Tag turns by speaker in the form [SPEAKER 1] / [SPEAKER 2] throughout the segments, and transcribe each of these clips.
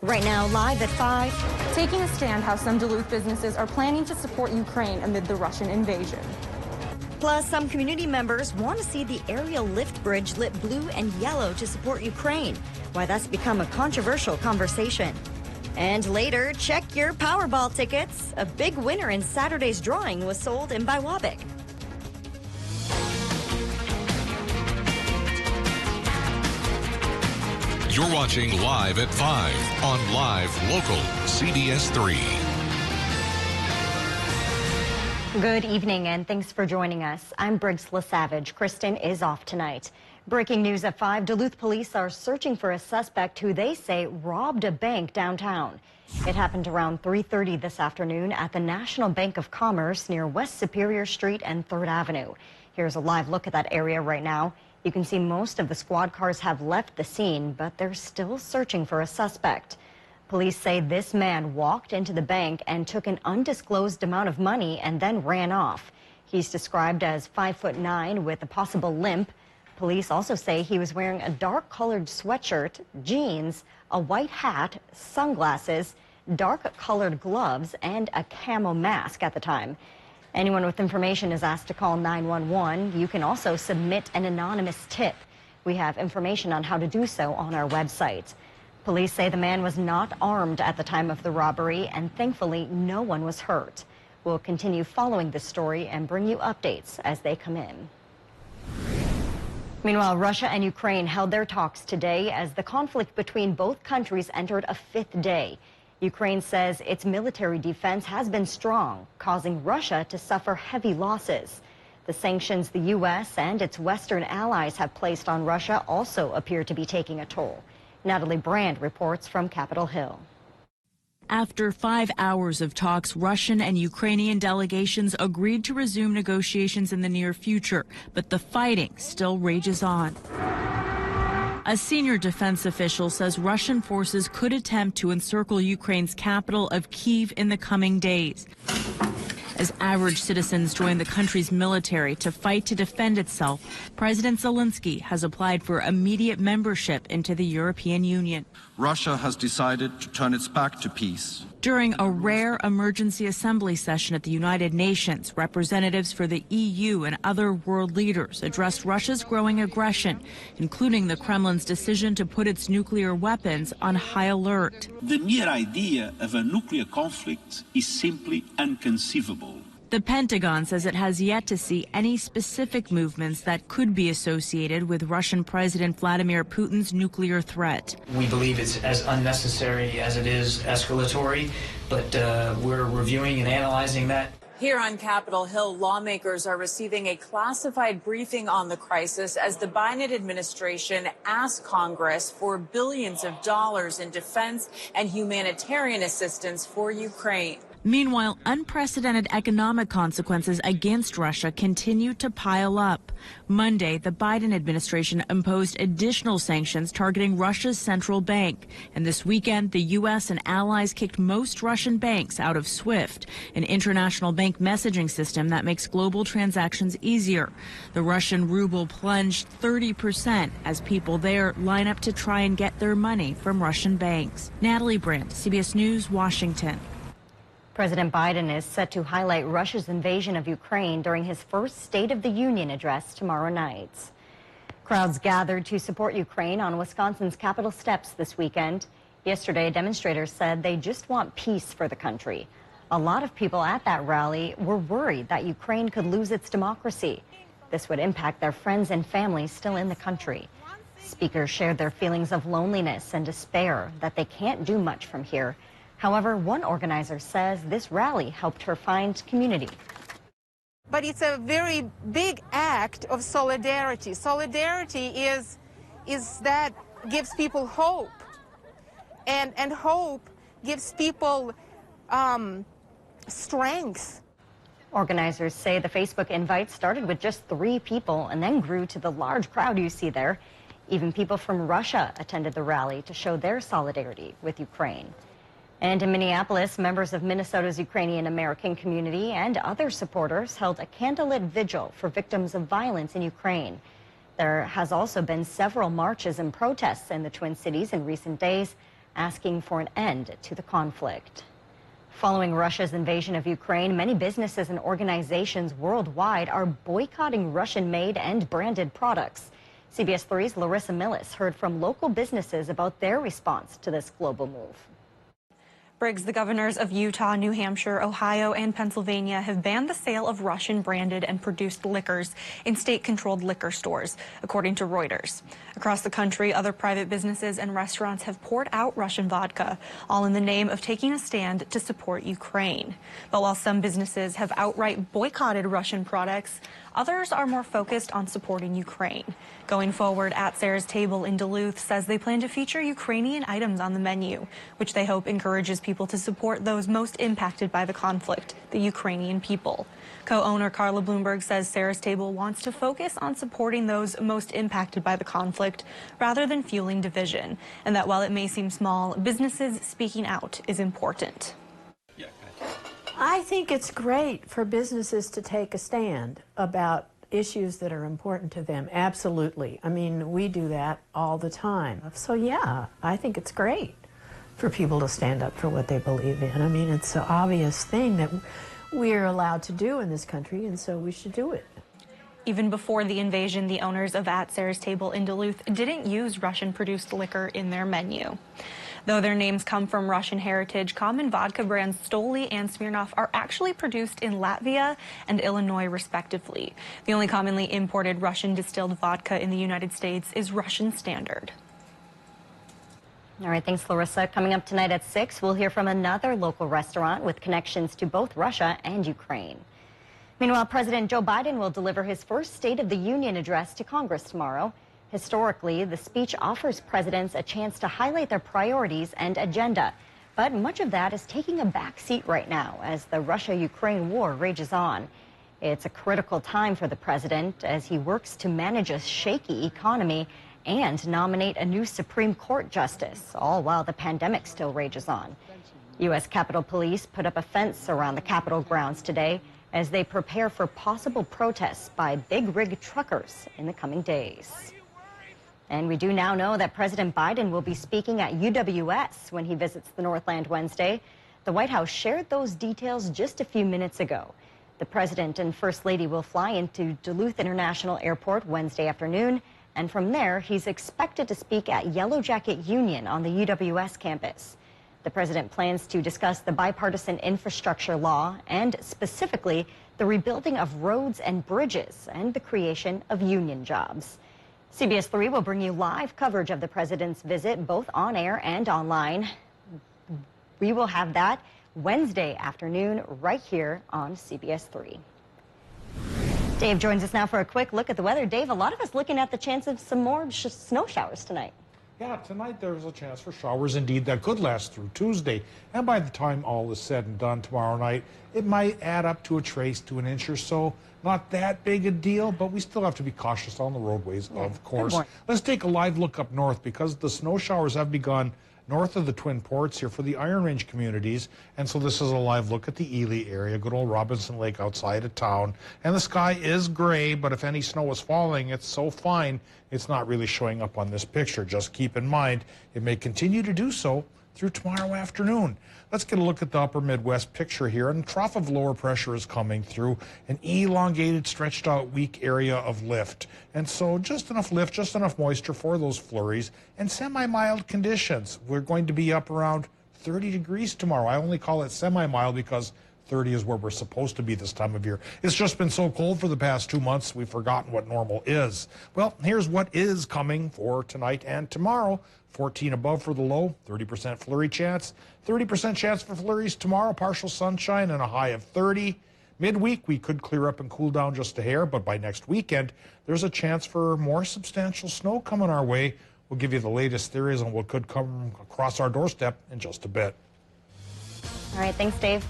[SPEAKER 1] Right now, live at 5.
[SPEAKER 2] Taking a stand how some Duluth businesses are planning to support Ukraine amid the Russian invasion.
[SPEAKER 1] Plus, some community members want to see the aerial lift bridge lit blue and yellow to support Ukraine. Why that's become a controversial conversation. And later, check your Powerball tickets. A big winner in Saturday's drawing was sold in Biwabik.
[SPEAKER 3] You're watching Live at 5 on Live Local CBS 3.
[SPEAKER 1] Good evening and thanks for joining us. I'm Briggs LaSavage. Kristen is off tonight. Breaking news at 5, Duluth police are searching for a suspect who they say robbed a bank downtown. It happened around 3:30 this afternoon at the National Bank of Commerce near West Superior Street and 3rd Avenue. Here's a live look at that area right now. You can see most of the squad cars have left the scene, but they're still searching for a suspect. Police say this man walked into the bank and took an undisclosed amount of money and then ran off. He's described as 5'9" with a possible limp. Police also say he was wearing a dark-colored sweatshirt, jeans, a white hat, sunglasses, dark-colored gloves, and a camo mask at the time. Anyone with information is asked to call 911. You can also submit an anonymous tip. We have information on how to do so on our website. Police say the man was not armed at the time of the robbery, and thankfully no one was hurt. We'll continue following this story and bring you updates as they come in. Meanwhile, Russia and Ukraine held their talks today as the conflict between both countries entered a 5th day. Ukraine says its military defense has been strong, causing Russia to suffer heavy losses. The sanctions the U.S. and its Western allies have placed on Russia also appear to be taking a toll. Natalie Brand reports from Capitol Hill.
[SPEAKER 4] After 5 hours of talks, Russian and Ukrainian delegations agreed to resume negotiations in the near future, but the fighting still rages on. A senior defense official says Russian forces could attempt to encircle Ukraine's capital of Kyiv in the coming days, as average citizens join the country's military to fight to defend itself. President Zelensky has applied for immediate membership into the European Union.
[SPEAKER 5] Russia has decided to turn its back to peace.
[SPEAKER 4] During a rare emergency assembly session at the United Nations, representatives for the EU and other world leaders addressed Russia's growing aggression, including the Kremlin's decision to put its nuclear weapons on high alert.
[SPEAKER 6] The mere idea of a nuclear conflict is simply inconceivable.
[SPEAKER 4] The Pentagon says it has yet to see any specific movements that could be associated with Russian President Vladimir Putin's nuclear threat.
[SPEAKER 7] We believe it's as unnecessary as it is escalatory, but we're reviewing and analyzing that.
[SPEAKER 8] Here on Capitol Hill, lawmakers are receiving a classified briefing on the crisis as the Biden administration asks Congress for billions of dollars in defense and humanitarian assistance for Ukraine.
[SPEAKER 4] Meanwhile, unprecedented economic consequences against Russia continue to pile up. Monday, the Biden administration imposed additional sanctions targeting Russia's central bank. And this weekend, the U.S. and allies kicked most Russian banks out of SWIFT, an international bank messaging system that makes global transactions easier. The Russian ruble plunged 30% as people there line up to try and get their money from Russian banks. Natalie Brandt, CBS News, Washington.
[SPEAKER 1] President Biden is set to highlight Russia's invasion of Ukraine during his first State of the Union address tomorrow night. Crowds gathered to support Ukraine on Wisconsin's Capitol steps this weekend. Yesterday, demonstrators said they just want peace for the country. A lot of people at that rally were worried that Ukraine could lose its democracy. This would impact their friends and families still in the country. Speakers shared their feelings of loneliness and despair that they can't do much from here. However, one organizer says this rally helped her find community.
[SPEAKER 9] But it's a very big act of solidarity. Solidarity is that gives people hope, and hope gives people strength.
[SPEAKER 1] Organizers say the Facebook invite started with just 3 people and then grew to the large crowd you see there. Even people from Russia attended the rally to show their solidarity with Ukraine. And in Minneapolis, members of Minnesota's Ukrainian American community and other supporters held a candlelit vigil for victims of violence in Ukraine. There has also been several marches and protests in the Twin Cities in recent days asking for an end to the conflict. Following Russia's invasion of Ukraine, many businesses and organizations worldwide are boycotting Russian-made and branded products. CBS 3's Larissa Millis heard from local businesses about their response to this global move.
[SPEAKER 2] Briggs, the governors of Utah, New Hampshire, Ohio, and Pennsylvania have banned the sale of Russian-branded and produced liquors in state-controlled liquor stores, according to Reuters. Across the country, other private businesses and restaurants have poured out Russian vodka, all in the name of taking a stand to support Ukraine. But while some businesses have outright boycotted Russian products, others are more focused on supporting Ukraine. Going forward, At Sarah's Table in Duluth says they plan to feature Ukrainian items on the menu, which they hope encourages people to support those most impacted by the conflict, the Ukrainian people. Co-owner Carla Bloomberg says Sarah's Table wants to focus on supporting those most impacted by the conflict rather than fueling division, and that while it may seem small, businesses speaking out is important.
[SPEAKER 10] I think it's great for businesses to take a stand about issues that are important to them. Absolutely. I mean, we do that all the time. So yeah, I think it's great for people to stand up for what they believe in. I mean, it's an obvious thing that we're allowed to do in this country, and so we should do it.
[SPEAKER 2] Even before the invasion, the owners of At Sarah's Table in Duluth didn't use Russian-produced liquor in their menu. Though their names come from Russian heritage, common vodka brands Stoli and Smirnoff are actually produced in Latvia and Illinois, respectively. The only commonly imported Russian distilled vodka in the United States is Russian Standard.
[SPEAKER 1] All right, thanks, Larissa. Coming up tonight at 6, we'll hear from another local restaurant with connections to both Russia and Ukraine. Meanwhile, President Joe Biden will deliver his first State of the Union address to Congress tomorrow. Historically, the speech offers presidents a chance to highlight their priorities and agenda. But much of that is taking a back seat right now as the Russia-Ukraine war rages on. It's a critical time for the president as he works to manage a shaky economy and nominate a new Supreme Court justice, all while the pandemic still rages on. U.S. Capitol Police put up a fence around the Capitol grounds today as they prepare for possible protests by big rig truckers in the coming days. And we do now know that President Biden will be speaking at UWS when he visits the Northland Wednesday. The White House shared those details just a few minutes ago. The President and First Lady will fly into Duluth International Airport Wednesday afternoon, and from there, he's expected to speak at Yellow Jacket Union on the UWS campus. The President plans to discuss the bipartisan infrastructure law and specifically the rebuilding of roads and bridges and the creation of union jobs. CBS 3 will bring you live coverage of the president's visit, both on air and online. We will have that Wednesday afternoon right here on CBS 3. Dave joins us now for a quick look at the weather. Dave, a lot of us looking at the chance of some more snow showers tonight.
[SPEAKER 11] Yeah, tonight there's a chance for showers indeed that could last through Tuesday. And by the time all is said and done tomorrow night, it might add up to a trace to an inch or so. Not that big a deal, but we still have to be cautious on the roadways, of course. Let's take a live look up north because the snow showers have begun north of the Twin Ports here for the Iron Range communities. And so this is a live look at the Ely area, good old Robinson Lake outside of town. And the sky is gray, but if any snow is falling, it's so fine, it's not really showing up on this picture. Just keep in mind, it may continue to do so through tomorrow afternoon. Let's get a look at the upper Midwest picture here. And a trough of lower pressure is coming through an elongated, stretched out, weak area of lift. And so just enough lift, just enough moisture for those flurries and semi-mild conditions. We're going to be up around 30 degrees tomorrow. I only call it semi-mild because 30 is where we're supposed to be this time of year. It's just been so cold for the past 2 months, we've forgotten what normal is. Well, here's what is coming for tonight and tomorrow. 14 above for the low, 30% flurry chance. 30% chance for flurries tomorrow, partial sunshine and a high of 30. Midweek, we could clear up and cool down just a hair, but by next weekend, there's a chance for more substantial snow coming our way. We'll give you the latest theories on what could come across our doorstep in just a bit.
[SPEAKER 1] All right, thanks, Dave.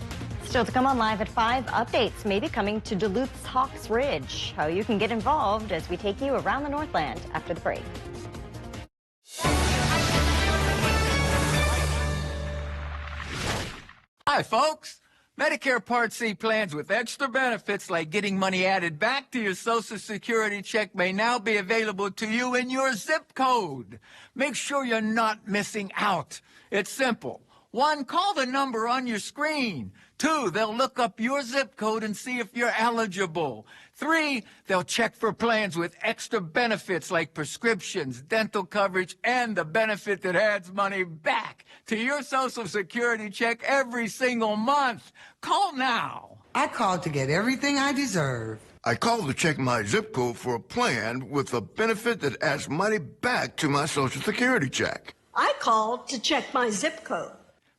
[SPEAKER 1] Still to come on Live at 5, updates maybe coming to Duluth's Hawks Ridge. How you can get involved as we take you around the Northland after the break.
[SPEAKER 12] Hi, folks. Medicare Part C plans with extra benefits like getting money added back to your Social Security check may now be available to you in your zip code. Make sure you're not missing out. It's simple. 1, call the number on your screen. 2, they'll look up your zip code and see if you're eligible. 3, they'll check for plans with extra benefits like prescriptions, dental coverage, and the benefit that adds money back to your Social Security check every single month. Call now.
[SPEAKER 13] I called to get everything I deserve.
[SPEAKER 14] I called to check my zip code for a plan with a benefit that adds money back to my Social Security check.
[SPEAKER 15] I called to check my zip code.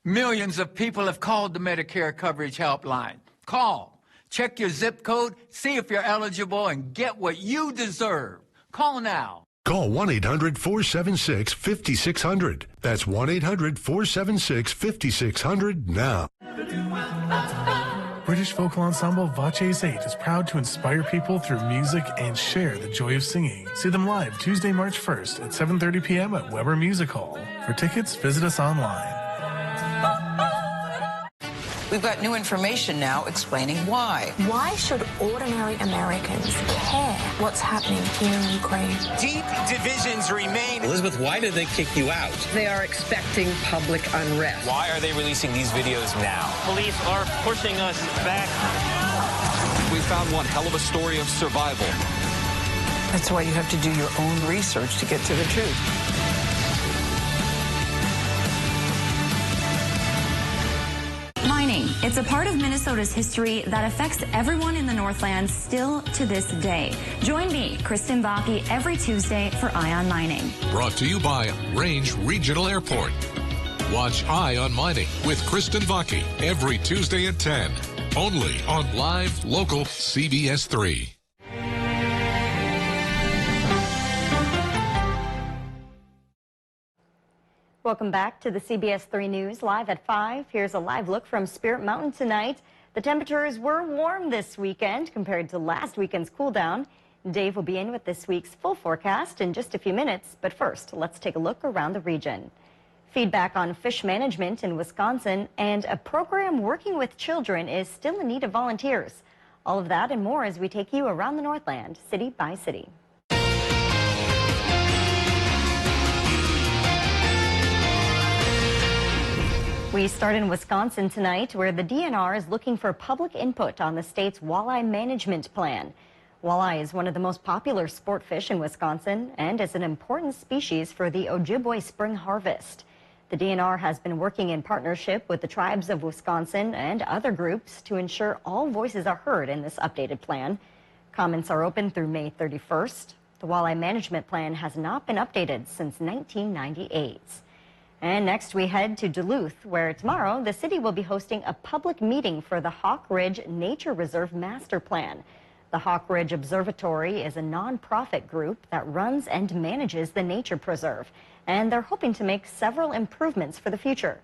[SPEAKER 12] Millions of people have called the Medicare Coverage Helpline. Call, check your zip code, see if you're eligible, and get what you deserve. Call now.
[SPEAKER 16] Call 1-800-476-5600. That's 1-800-476-5600 now.
[SPEAKER 17] British vocal ensemble Voces 8 is proud to inspire people through music and share the joy of singing. See them live Tuesday, March 1st at 7:30 p.m. at Weber Music Hall. For tickets, visit us online.
[SPEAKER 18] We've got new information now explaining why.
[SPEAKER 19] Why should ordinary Americans care what's happening here in Ukraine?
[SPEAKER 20] Deep divisions remain.
[SPEAKER 21] Elizabeth, why did they kick you out?
[SPEAKER 22] They are expecting public unrest.
[SPEAKER 20] Why are they releasing these videos now?
[SPEAKER 23] Police are pushing us back.
[SPEAKER 24] We found one hell of a story of survival.
[SPEAKER 18] That's why you have to do your own research to get to the truth.
[SPEAKER 25] Mining. It's a part of Minnesota's history that affects everyone in the Northland still to this day. Join me, Kristen Baki, every Tuesday for Eye on Mining.
[SPEAKER 3] Brought to you by Range Regional Airport. Watch Eye on Mining with Kristen Baki every Tuesday at 10. Only on Live Local CBS 3.
[SPEAKER 1] Welcome back to the CBS 3 News, live at 5. Here's a live look from Spirit Mountain tonight. The temperatures were warm this weekend compared to last weekend's cool down. Dave will be in with this week's full forecast in just a few minutes. But first, let's take a look around the region. Feedback on fish management in Wisconsin and a program working with children is still in need of volunteers. All of that and more as we take you around the Northland, city by city. We start in Wisconsin tonight, where the DNR is looking for public input on the state's walleye management plan. Walleye is one of the most popular sport fish in Wisconsin and is an important species for the Ojibwe spring harvest. The DNR has been working in partnership with the tribes of Wisconsin and other groups to ensure all voices are heard in this updated plan. Comments are open through May 31st. The walleye management plan has not been updated since 1998. And next we head to Duluth, where tomorrow the city will be hosting a public meeting for the Hawk Ridge Nature Reserve Master Plan. The Hawk Ridge Observatory is a nonprofit group that runs and manages the nature preserve, and they're hoping to make several improvements for the future.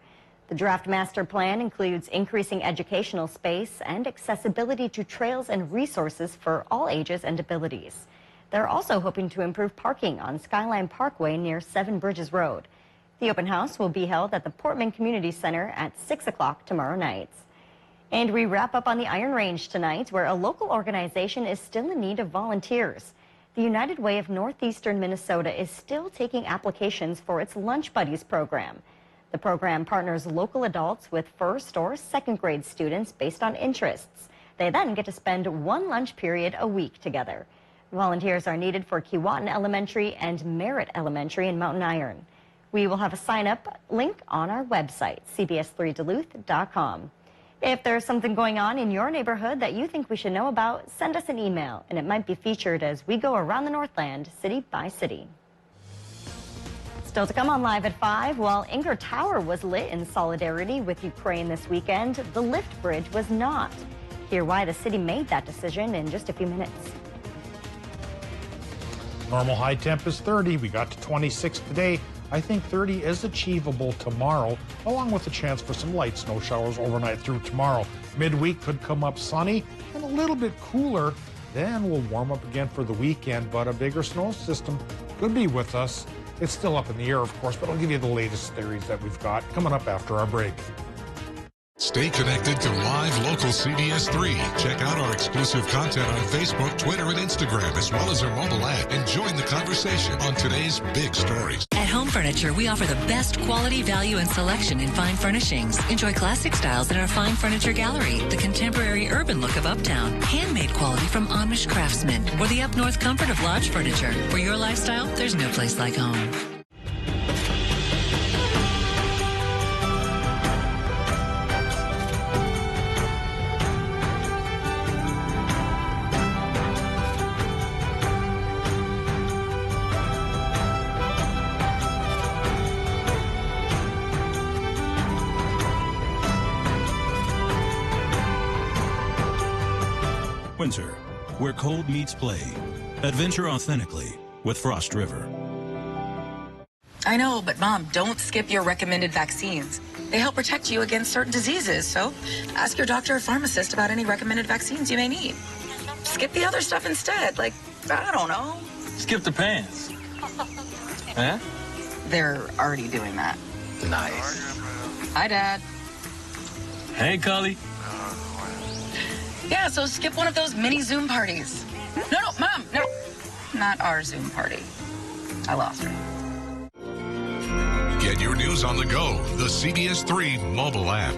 [SPEAKER 1] The draft master plan includes increasing educational space and accessibility to trails and resources for all ages and abilities. They're also hoping to improve parking on Skyline Parkway near Seven Bridges Road. The open house will be held at the Portman Community Center at 6 o'clock tomorrow night. And we wrap up on the Iron Range tonight, where a local organization is still in need of volunteers. The United Way of Northeastern Minnesota is still taking applications for its Lunch Buddies program. The program partners local adults with first or second grade students based on interests. They then get to spend one lunch period a week together. Volunteers are needed for Keewatin Elementary and Merritt Elementary in Mountain Iron. We will have a sign-up link on our website, cbs3duluth.com. If there's something going on in your neighborhood that you think we should know about, send us an email, and it might be featured as we go around the Northland, city by city. Still to come on Live at 5, while Inger Tower was lit in solidarity with Ukraine this weekend, the lift bridge was not. Hear why the city made that decision in just a few minutes.
[SPEAKER 11] Normal high temp is 30. We got to 26 today. I think 30 is achievable tomorrow, along with a chance for some light snow showers overnight through tomorrow. Midweek could come up sunny and a little bit cooler. Then we'll warm up again for the weekend, but a bigger snow system could be with us. It's still up in the air, of course, but I'll give you the latest theories that we've got coming up after our break.
[SPEAKER 3] Stay connected to live local CBS 3. Check out our exclusive content on Facebook, Twitter, and Instagram, as well as our mobile app, and join the conversation on today's big stories.
[SPEAKER 4] At Home Furniture, we offer the best quality, value, and selection in fine furnishings. Enjoy classic styles in our fine furniture gallery, the contemporary urban look of Uptown, handmade quality from Amish craftsmen, or the up-north comfort of lodge furniture. For your lifestyle, there's no place like home.
[SPEAKER 5] Winter, where cold meets play. Adventure authentically with Frost River.
[SPEAKER 6] I know, but Mom, don't skip your recommended vaccines. They help protect you against certain diseases, so ask your doctor or pharmacist about any recommended vaccines you may need. Skip the other stuff instead, like, I don't know.
[SPEAKER 21] Skip the pants. Huh?
[SPEAKER 6] They're already doing that.
[SPEAKER 21] Nice.
[SPEAKER 6] Hi, Dad.
[SPEAKER 21] Hey, Cully.
[SPEAKER 6] Yeah, so skip one of those mini Zoom parties. No, Mom, no. Not our Zoom party. I lost her.
[SPEAKER 3] Get your news on the go. The CBS 3 mobile app.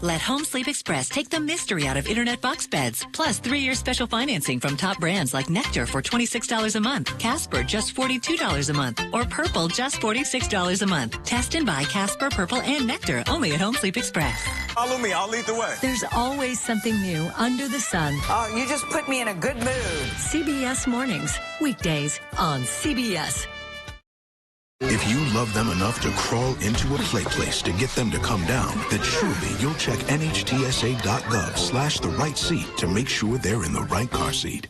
[SPEAKER 4] Let Home Sleep Express take the mystery out of Internet box beds. Plus 3-year special financing from top brands like Nectar for $26 a month, Casper just $42 a month, or Purple just $46 a month. Test and buy Casper, Purple, and Nectar only at Home Sleep Express.
[SPEAKER 7] Follow me, I'll lead the way.
[SPEAKER 8] There's always something new under the sun.
[SPEAKER 18] Oh, you just put me in a good mood.
[SPEAKER 8] CBS Mornings, weekdays on CBS.
[SPEAKER 16] If you love them enough to crawl into a play place to get them to come down, then surely you'll check NHTSA.gov/the right seat to make sure they're in the right car seat.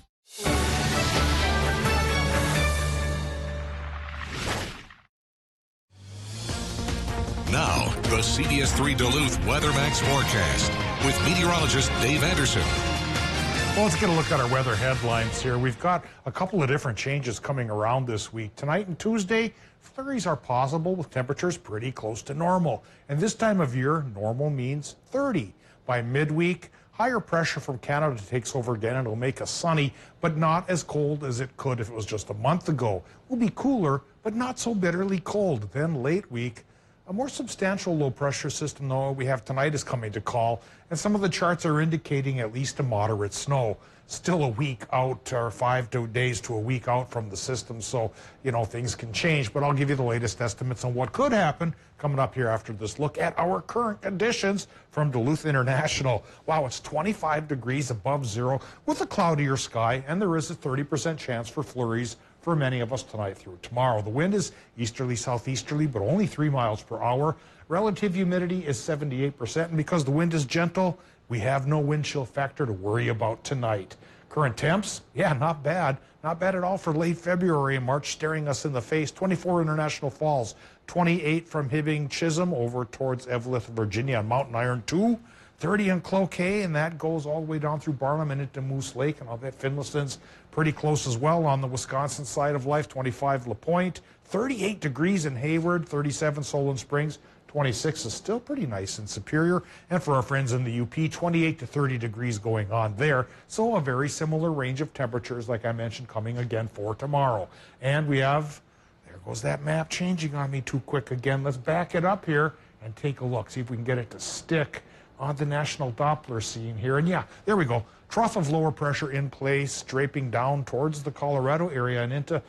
[SPEAKER 3] Now, the CBS 3 Duluth WeatherMax forecast with meteorologist Dave Anderson.
[SPEAKER 11] Well, let's get a look at our weather headlines here. We've got a couple of different changes coming around this week. Tonight and Tuesday, flurries are possible with temperatures pretty close to normal. And this time of year, normal means 30. By midweek, higher pressure from Canada takes over again and it'll make us sunny, but not as cold as it could if it was just a month ago. We'll be cooler, but not so bitterly cold. Then late week, a more substantial low-pressure system, though, we have tonight is coming to call, and some of the charts are indicating at least a moderate snow. Still a week out, or 5 days to a week out from the system, so, you know, things can change. But I'll give you the latest estimates on what could happen coming up here after this look at our current conditions from Duluth International. Wow, it's 25 degrees above zero with a cloudier sky, and there is a 30% chance for flurries for many of us tonight through tomorrow. The wind is easterly southeasterly, but only 3 miles per hour. Relative humidity is 78%, and because the wind is gentle, we have no wind chill factor to worry about tonight. Current temps, yeah, not bad. Not bad at all for late February and March staring us in the face. 24 International Falls, 28 from Hibbing Chisholm over towards Evelyn, Virginia on Mountain Iron 2. 30 in Cloquet, and that goes all the way down through Barnum and into Moose Lake, and I'll bet Finlayton's pretty close as well on the Wisconsin side of life. 25 LaPointe, 38 degrees in Hayward, 37 Solon Springs, 26 is still pretty nice in Superior, and for our friends in the UP, 28 to 30 degrees going on there. So a very similar range of temperatures, like I mentioned, coming again for tomorrow. And we have, there goes that map changing on me too quick again. Let's back it up here and take a look, see if we can get it to stick on the National Doppler scene here. And yeah, there we go. Trough of lower pressure in place, draping down towards the Colorado area and into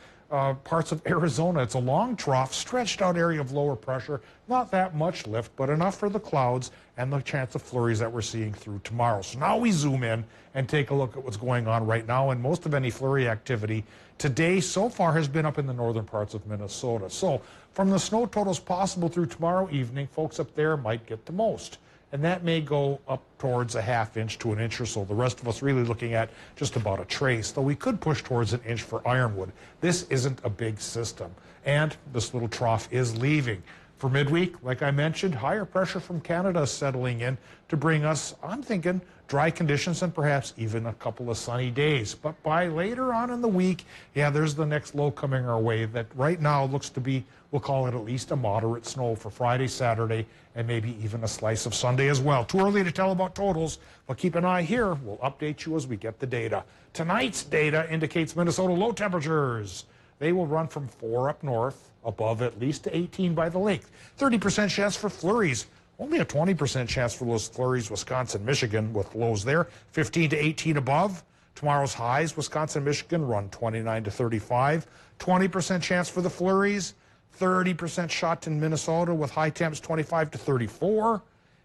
[SPEAKER 11] parts of Arizona. It's a long trough, stretched out area of lower pressure. Not that much lift, but enough for the clouds and the chance of flurries that we're seeing through tomorrow. So now we zoom in and take a look at what's going on right now. And most of any flurry activity today so far has been up in the northern parts of Minnesota. So from the snow totals possible through tomorrow evening, folks up there might get the most. And that may go up towards a ½ inch to an inch or so. The rest of us really looking at just about a trace, though we could push towards an inch for Ironwood. This isn't a big system, and this little trough is leaving. For midweek, like I mentioned, higher pressure from Canada is settling in to bring us, I'm thinking, dry conditions and perhaps even a couple of sunny days. But by later on in the week, yeah, there's the next low coming our way that right now looks to be, we'll call it at least a moderate snow for Friday, Saturday, and maybe even a slice of Sunday as well. Too early to tell about totals, but keep an eye here. We'll update you as we get the data. Tonight's data indicates Minnesota low temperatures. They will run from 4 up north, above at least to 18 by the lake. 30% chance for flurries. Only a 20% chance for those flurries, Wisconsin, Michigan, with lows there. 15 to 18 above. Tomorrow's highs, Wisconsin, Michigan, run 29 to 35. 20% chance for the flurries. 30% shot in Minnesota with high temps 25 to 34.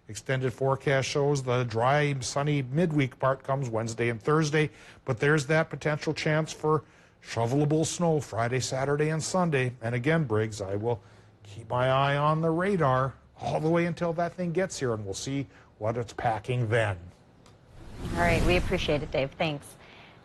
[SPEAKER 11] Extended forecast shows the dry, sunny midweek part comes Wednesday and Thursday, but there's that potential chance for shovelable snow Friday, Saturday, and Sunday. And again, Briggs, I will keep my eye on the radar all the way until that thing gets here, and we'll see what it's packing then.
[SPEAKER 1] All right, we appreciate it, Dave. Thanks.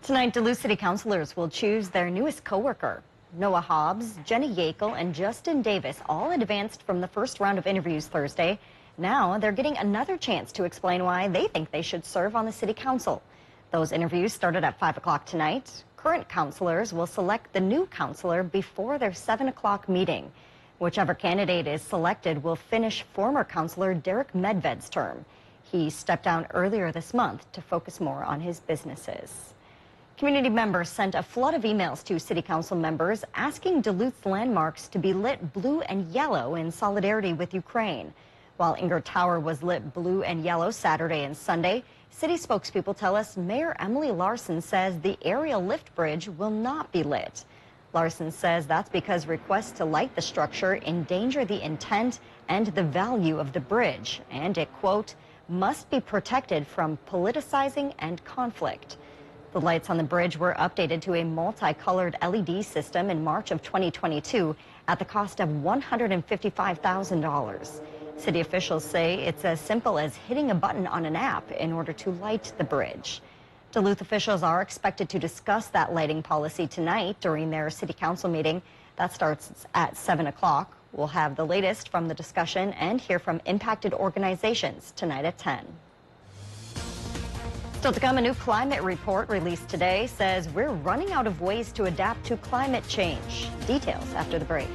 [SPEAKER 1] Tonight, Duluth City Councilors will choose their newest co-worker. Noah Hobbs, Jenny Yakel, and Justin Davis all advanced from the first round of interviews Thursday. Now they're getting another chance to explain why they think they should serve on the City Council. Those interviews started at 5 o'clock tonight. Current councilors will select the new councilor before their 7 o'clock meeting. Whichever candidate is selected will finish former councilor Derek Medved's term. He stepped down earlier this month to focus more on his businesses. Community members sent a flood of emails to City Council members asking Duluth's landmarks to be lit blue and yellow in solidarity with Ukraine. While Inger Tower was lit blue and yellow Saturday and Sunday, City spokespeople tell us Mayor Emily Larson says the aerial lift bridge will not be lit. Larson says that's because requests to light the structure endanger the intent and the value of the bridge, and it, quote, must be protected from politicizing and conflict. The lights on the bridge were updated to a multicolored LED system in March of 2022 at the cost of $155,000. City officials say it's as simple as hitting a button on an app in order to light the bridge. Duluth officials are expected to discuss that lighting policy tonight during their City Council meeting. That starts at 7 o'clock. We'll have the latest from the discussion and hear from impacted organizations tonight at 10. Still to come, a new climate report released today says we're running out of ways to adapt to climate change. Details after the break.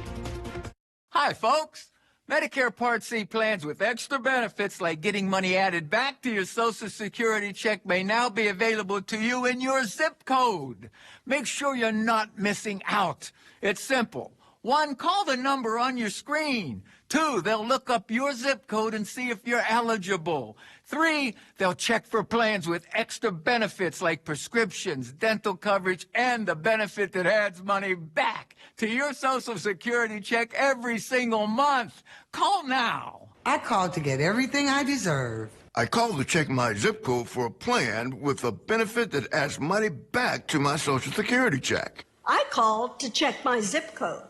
[SPEAKER 12] Hi, folks. Medicare Part C plans with extra benefits like getting money added back to your Social Security check may now be available to you in your zip code. Make sure you're not missing out. It's simple. 1, call the number on your screen. 2, they'll look up your zip code and see if you're eligible. 3, they'll check for plans with extra benefits like prescriptions, dental coverage, and the benefit that adds money back to your Social Security check every single month. Call now.
[SPEAKER 2] I called to get everything I deserve.
[SPEAKER 14] I called to check my zip code for a plan with a benefit that adds money back to my Social Security check.
[SPEAKER 15] I called to check my zip code.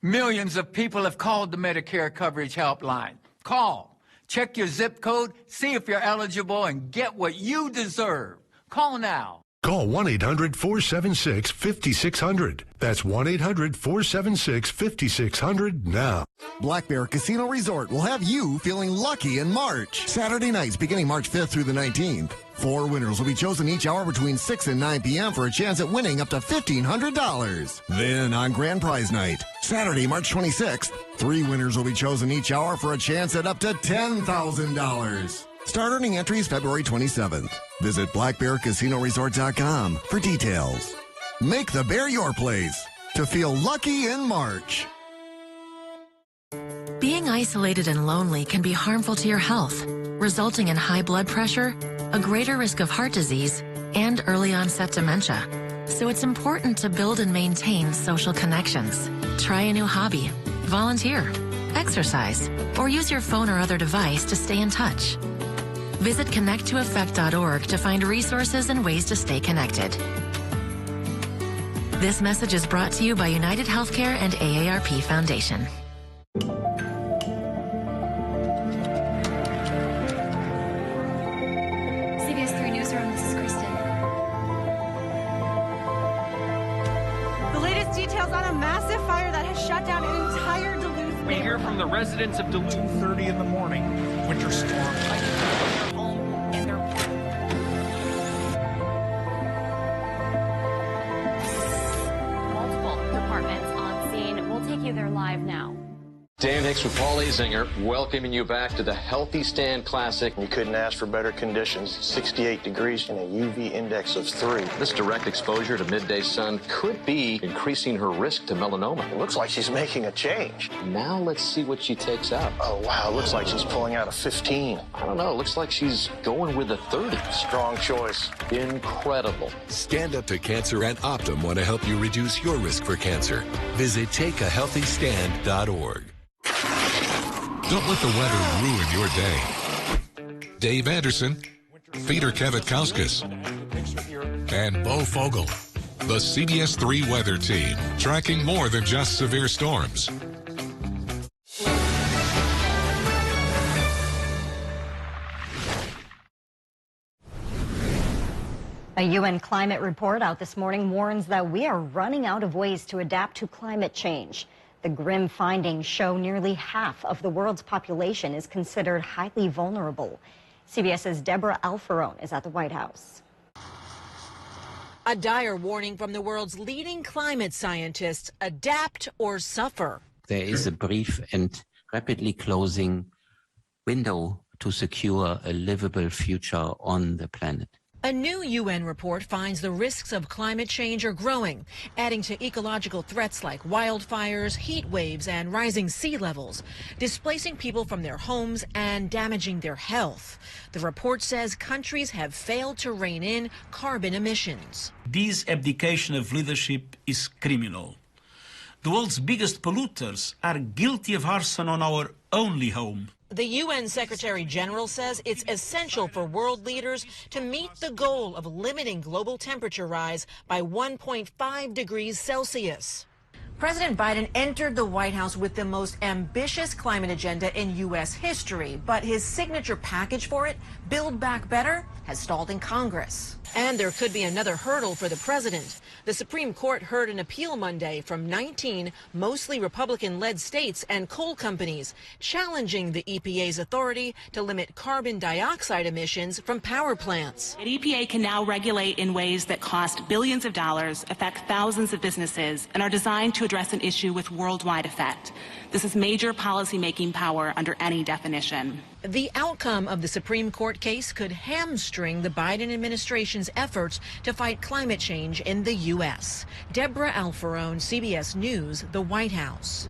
[SPEAKER 12] Millions of people have called the Medicare Coverage Helpline. Call, check your zip code, see if you're eligible, and get what you deserve. Call now.
[SPEAKER 7] Call 1-800-476-5600. That's 1-800-476-5600 now.
[SPEAKER 9] Black Bear Casino Resort will have you feeling lucky in March. Saturday nights beginning March 5th through the 19th. 4 winners will be chosen each hour between 6 and 9 p.m. for a chance at winning up to $1,500. Then on Grand Prize Night, Saturday, March 26th, 3 winners will be chosen each hour for a chance at up to $10,000. Start earning entries February 27th. Visit blackbearcasinoresort.com for details. Make the Bear your place to feel lucky in March.
[SPEAKER 10] Being isolated and lonely can be harmful to your health, resulting in high blood pressure, a greater risk of heart disease, and early onset dementia. So it's important to build and maintain social connections. Try a new hobby, volunteer, exercise, or use your phone or other device to stay in touch. Visit connecttoeffect.org to find resources and ways to stay connected. This message is brought to you by United Healthcare and AARP Foundation.
[SPEAKER 13] CBS 3 Newsroom, this is Kristen.
[SPEAKER 26] The latest details on a massive fire that has shut down an entire Duluth
[SPEAKER 24] We hear from the residents of Duluth.
[SPEAKER 11] 2:30 in the morning. Winter storm.
[SPEAKER 13] Multiple departments on scene. We'll take you there live now.
[SPEAKER 17] Dan Hicks with Paul Azinger, welcoming you back to the Healthy Stand Classic.
[SPEAKER 19] You couldn't ask for better conditions. 68 degrees and a UV index of 3.
[SPEAKER 17] This direct exposure to midday sun could be increasing her risk to melanoma.
[SPEAKER 19] It looks like she's making a change.
[SPEAKER 17] Now let's see what she takes out.
[SPEAKER 19] Oh, wow. Looks like she's pulling out a 15.
[SPEAKER 17] I don't know. Looks like she's going with a 30.
[SPEAKER 19] Strong choice.
[SPEAKER 17] Incredible.
[SPEAKER 20] Stand Up to Cancer and Optum want to help you reduce your risk for cancer. Visit takeahealthystand.org.
[SPEAKER 3] Don't let the weather ruin your day. Dave Anderson, Peter Kavitkauskas, and Bo Fogel. The CBS 3 weather team, tracking more than just severe storms.
[SPEAKER 1] A UN climate report out this morning warns that we are running out of ways to adapt to climate change. The grim findings show nearly half of the world's population is considered highly vulnerable. CBS's Deborah Alfarone is at the White House.
[SPEAKER 22] A dire warning from the world's leading climate scientists: adapt or suffer.
[SPEAKER 23] There is a brief and rapidly closing window to secure a livable future on the planet.
[SPEAKER 22] A new UN report finds the risks of climate change are growing, adding to ecological threats like wildfires, heat waves, and rising sea levels, displacing people from their homes and damaging their health. The report says countries have failed to rein in carbon emissions.
[SPEAKER 26] This abdication of leadership is criminal. The world's biggest polluters are guilty of arson on our only home.
[SPEAKER 22] The UN Secretary General says it's essential for world leaders to meet the goal of limiting global temperature rise by 1.5 degrees Celsius. President Biden entered the White House with the most ambitious climate agenda in U.S. history, but his signature package for it, Build Back Better, has stalled in Congress. And there could be another hurdle for the president. The Supreme Court heard an appeal Monday from 19 mostly Republican-led states and coal companies challenging the EPA's authority to limit carbon dioxide emissions from power plants.
[SPEAKER 27] The EPA can now regulate in ways that cost billions of dollars, affect thousands of businesses, and are designed to address an issue with worldwide effect. This is major policymaking power under any definition.
[SPEAKER 22] The outcome of the Supreme Court case could hamstring the Biden administration's efforts to fight climate change in the U.S. Deborah Alfarone, CBS News, the White House.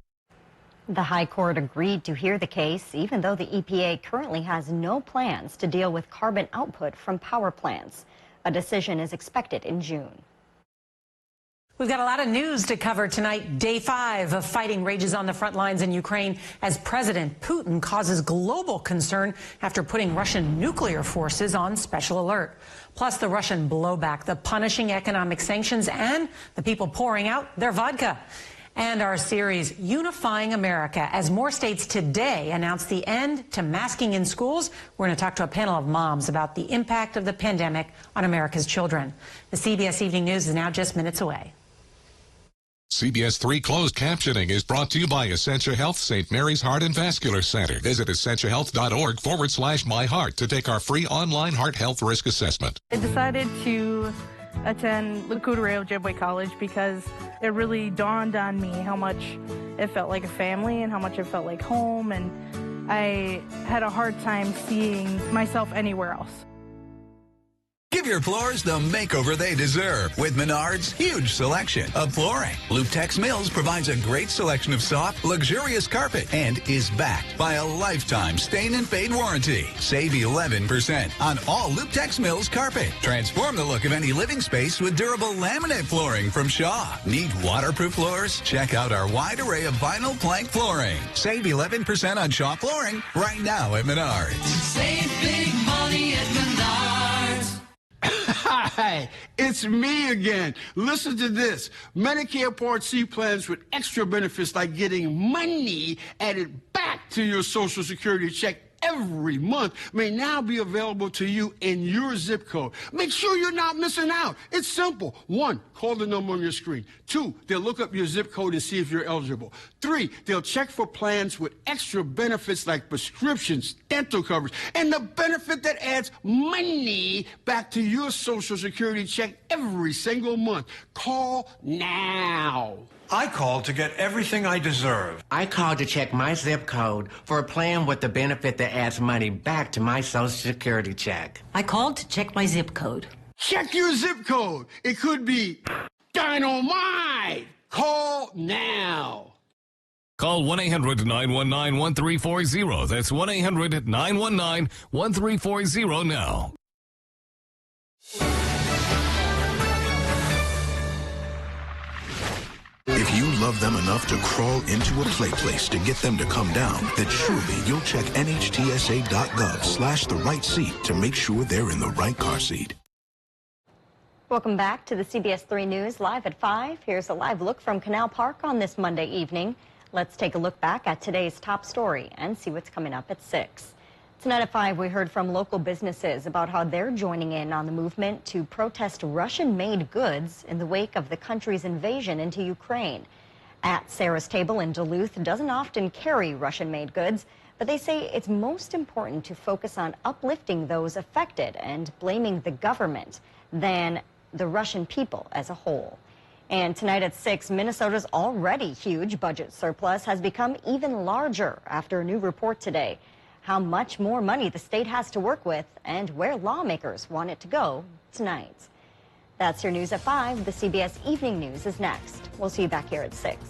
[SPEAKER 1] The High Court agreed to hear the case, even though the EPA currently has no plans to deal with carbon output from power plants. A decision is expected in June.
[SPEAKER 28] We've got a lot of news to cover tonight. Day 5 of fighting rages on the front lines in Ukraine as President Putin causes global concern after putting Russian nuclear forces on special alert. Plus the Russian blowback, the punishing economic sanctions, and the people pouring out their vodka. And our series, Unifying America, as more states today announce the end to masking in schools. We're going to talk to a panel of moms about the impact of the pandemic on America's children. The CBS Evening News is now just minutes away.
[SPEAKER 3] CBS 3 closed captioning is brought to you by Essentia Health St. Mary's Heart and Vascular Center. Visit essentiahealth.org/myheart to take our free online heart health risk assessment.
[SPEAKER 29] I decided to attend Lakota Ojibwe College because it really dawned on me how much it felt like a family and how much it felt like home, and I had a hard time seeing myself anywhere else.
[SPEAKER 30] Give your floors the makeover they deserve with Menards' huge selection of flooring. Lutex Mills provides a great selection of soft, luxurious carpet and is backed by a lifetime stain and fade warranty. Save 11% on all Lutex Mills carpet. Transform the look of any living space with durable laminate flooring from Shaw. Need waterproof floors? Check out our wide array of vinyl plank flooring. Save 11% on Shaw flooring right now at Menards.
[SPEAKER 31] Save big money at Menards.
[SPEAKER 32] Hi, it's me again. Listen to this. Medicare Part C plans with extra benefits like getting money added back to your Social Security check every month may now be available to you in your zip code. Make sure you're not missing out. It's simple. 1, call the number on your screen. 2, they'll look up your zip code and see if you're eligible. 3, they'll check for plans with extra benefits like prescriptions, dental coverage, and the benefit that adds money back to your Social Security check every single month. Call now.
[SPEAKER 2] I called to get everything I deserve.
[SPEAKER 4] I called to check my zip code for a plan with the benefit that adds money back to my Social Security check.
[SPEAKER 5] I called to check my zip code.
[SPEAKER 32] Check your zip code. It could be dynamite. Call now.
[SPEAKER 6] Call 1-800-919-1340. That's 1-800-919-1340 now.
[SPEAKER 7] If you love them enough to crawl into a play place to get them to come down, then surely you'll check NHTSA.gov/the right seat to make sure they're in the right car seat.
[SPEAKER 1] Welcome back to the CBS 3 News Live at 5. Here's a live look from Canal Park on this Monday evening. Let's take a look back at today's top story and see what's coming up at 6. Tonight at 5, we heard from local businesses about how they're joining in on the movement to protest Russian-made goods in the wake of the country's invasion into Ukraine. At Sarah's Table in Duluth doesn't often carry Russian-made goods, but they say it's most important to focus on uplifting those affected and blaming the government than the Russian people as a whole. And tonight at 6, Minnesota's already huge budget surplus has become even larger after a new report today. How much more money the state has to work with and where lawmakers want it to go tonight. That's your news at 5. The CBS Evening News is next. We'll see you back here at 6.